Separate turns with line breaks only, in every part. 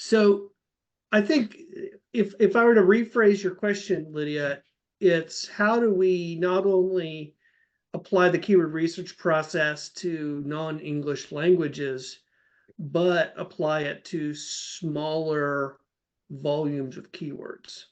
So I think if I were to rephrase your question, Lydia, it's how do we not only apply the keyword research process to non-English languages, but apply it to smaller volumes of keywords.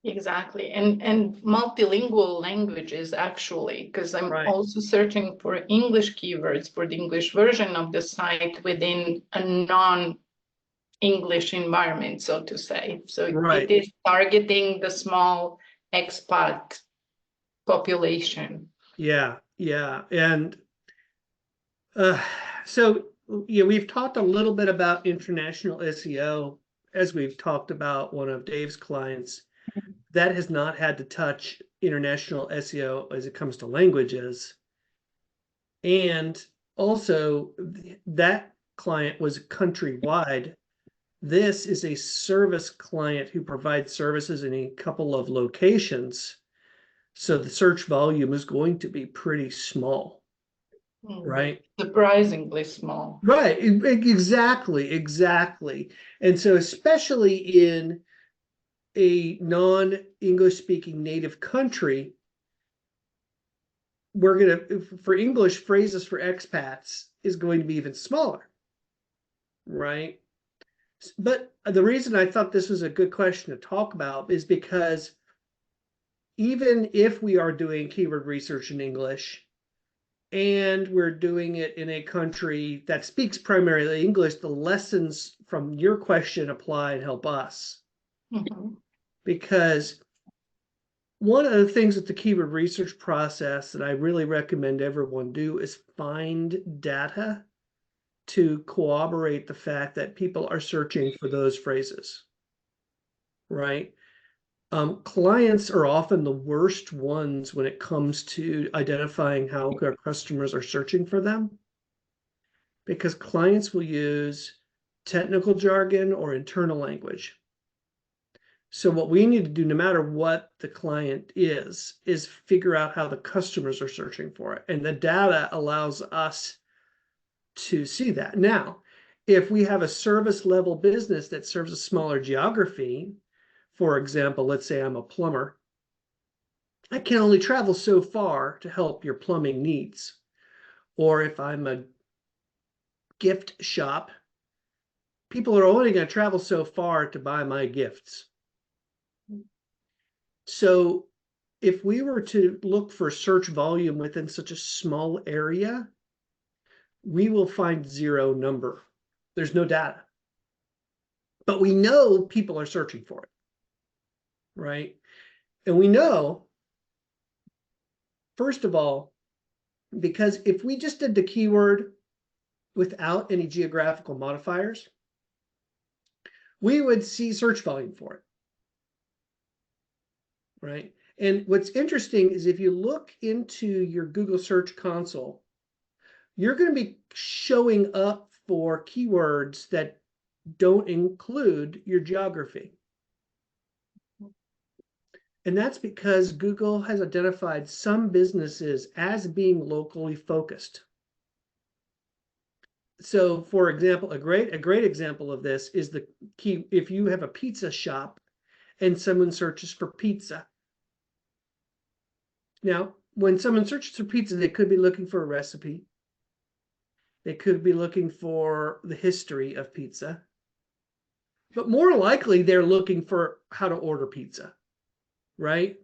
Exactly. And multilingual languages, actually, because I'm
Right.
also searching for English keywords for the English version of the site within a non-English environment, so to say. So
Right.
it is targeting the small expat population.
Yeah. Yeah. And uh, so yeah, we've talked a little bit about international SEO as we've talked about one of Dave's clients that has not had to touch international SEO as it comes to languages. And also, that client was countrywide. This is a service client who provides services in a couple of locations. So the search volume is going to be pretty small, right?
Surprisingly small.
Right, exactly, exactly. And so, especially in a non-English speaking native country, we're going to, for English, phrases for expats is going to be even smaller, right? But the reason I thought this was a good question to talk about is because even if we are doing keyword research in English and we're doing it in a country that speaks primarily English, the lessons from your question apply and help us.
Mm-hmm.
Because one of the things with the keyword research process that I really recommend everyone do is find data to corroborate the fact that people are searching for those phrases, right? Clients are often the worst ones when it comes to identifying how our customers are searching for them, because clients will use technical jargon or internal language. So what we need to do, no matter what the client is figure out how the customers are searching for it. And the data allows us to see that. Now, if we have a service level business that serves a smaller geography, for example, let's say I'm a plumber, I can only travel so far to help your plumbing needs. Or if I'm a gift shop, people are only going to travel so far to buy my gifts. So if we were to look for search volume within such a small area, we will find zero number. There's no data. But we know people are searching for it, right? And we know, first of all, because if we just did the keyword without any geographical modifiers, we would see search volume for it, right? And what's interesting is if you look into your Google Search Console, you're going to be showing up for keywords that don't include your geography. And that's because Google has identified some businesses as being locally focused. So, for example, a great example of this is the key. If you have a pizza shop and someone searches for pizza. Now, when someone searches for pizza, they could be looking for a recipe. They could be looking for the history of pizza. But more likely, they're looking for how to order pizza, right?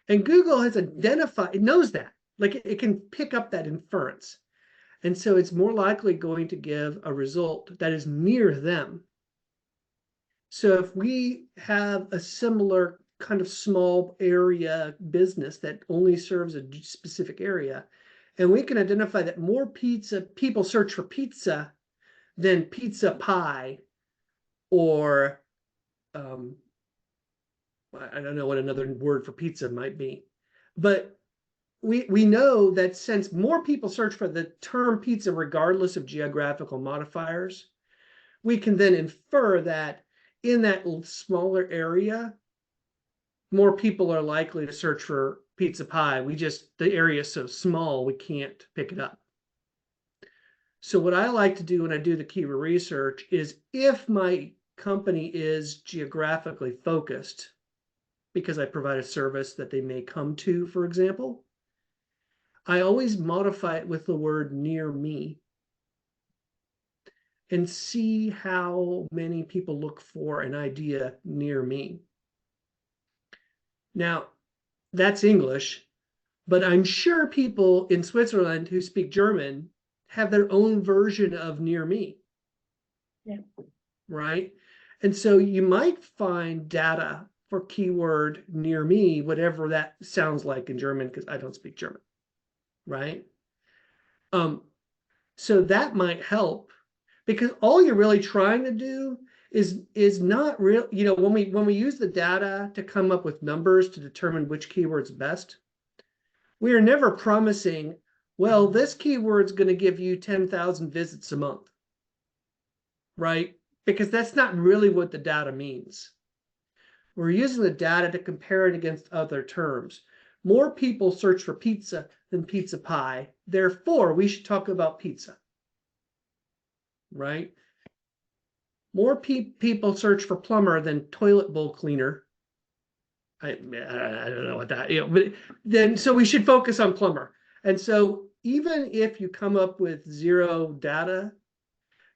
And Google has identified, it knows that, like it can pick up that inference. And so it's more likely going to give a result that is near them. So if we have a similar kind of small area business that only serves a specific area, and we can identify that more people search for pizza than pizza pie, or I don't know what another word for pizza might be, but we know that since more people search for the term pizza regardless of geographical modifiers, we can then infer that in that smaller area, more people are likely to search for pizza pie. The area is so small, we can't pick it up. So what I like to do when I do the keyword research is, if my company is geographically focused, because I provide a service that they may come to, for example, I always modify it with the word near me and see how many people look for an idea near me. Now, that's English, but I'm sure people in Switzerland who speak German have their own version of near me.
Yeah.
Right? And so you might find data for keyword near me, whatever that sounds like in German, because I don't speak German, right? So that might help, because all you're really trying to do is not real. When we use the data to come up with numbers to determine which keyword's best, we are never promising, well, this keyword's going to give you 10,000 visits a month, right? Because that's not really what the data means. We're using the data to compare it against other terms. More people search for pizza than pizza pie. Therefore, we should talk about pizza, right? More people search for plumber than toilet bowl cleaner. I don't know what that, but then, so we should focus on plumber. And so even if you come up with zero data,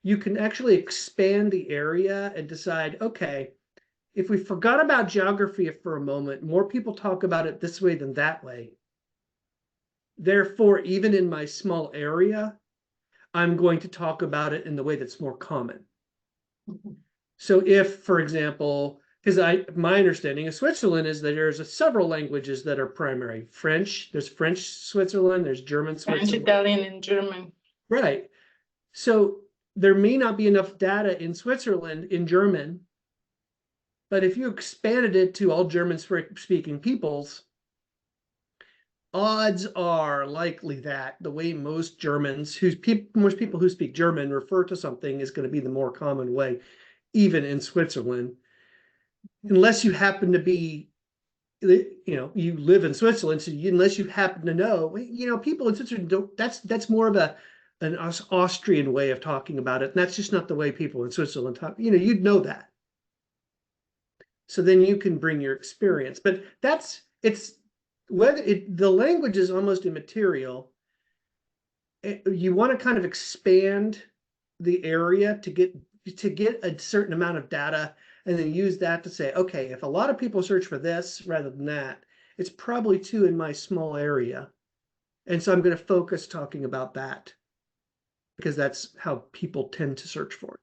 you can actually expand the area and decide, okay, if we forgot about geography for a moment, more people talk about it this way than that way. Therefore, even in my small area, I'm going to talk about it in the way that's more common. So if, for example, because my understanding of Switzerland is that there's several languages that are primary. French, there's French Switzerland, there's German
French,
Switzerland.
Italian, and German.
Right. So there may not be enough data in Switzerland in German, but if you expanded it to all German-speaking peoples, odds are likely that the way most most people who speak German refer to something is going to be the more common way, even in Switzerland, unless you happen to be, you live in Switzerland, so unless you happen to know, people in Switzerland don't. That's more of an Austrian way of talking about it, and that's just not the way people in Switzerland talk. You'd know that. So then you can bring your experience, but it's whether the language is almost immaterial. You want to kind of expand the area to get a certain amount of data, and then use that to say, okay, if a lot of people search for this rather than that, it's probably too in my small area, and so I'm going to focus talking about that because that's how people tend to search for it.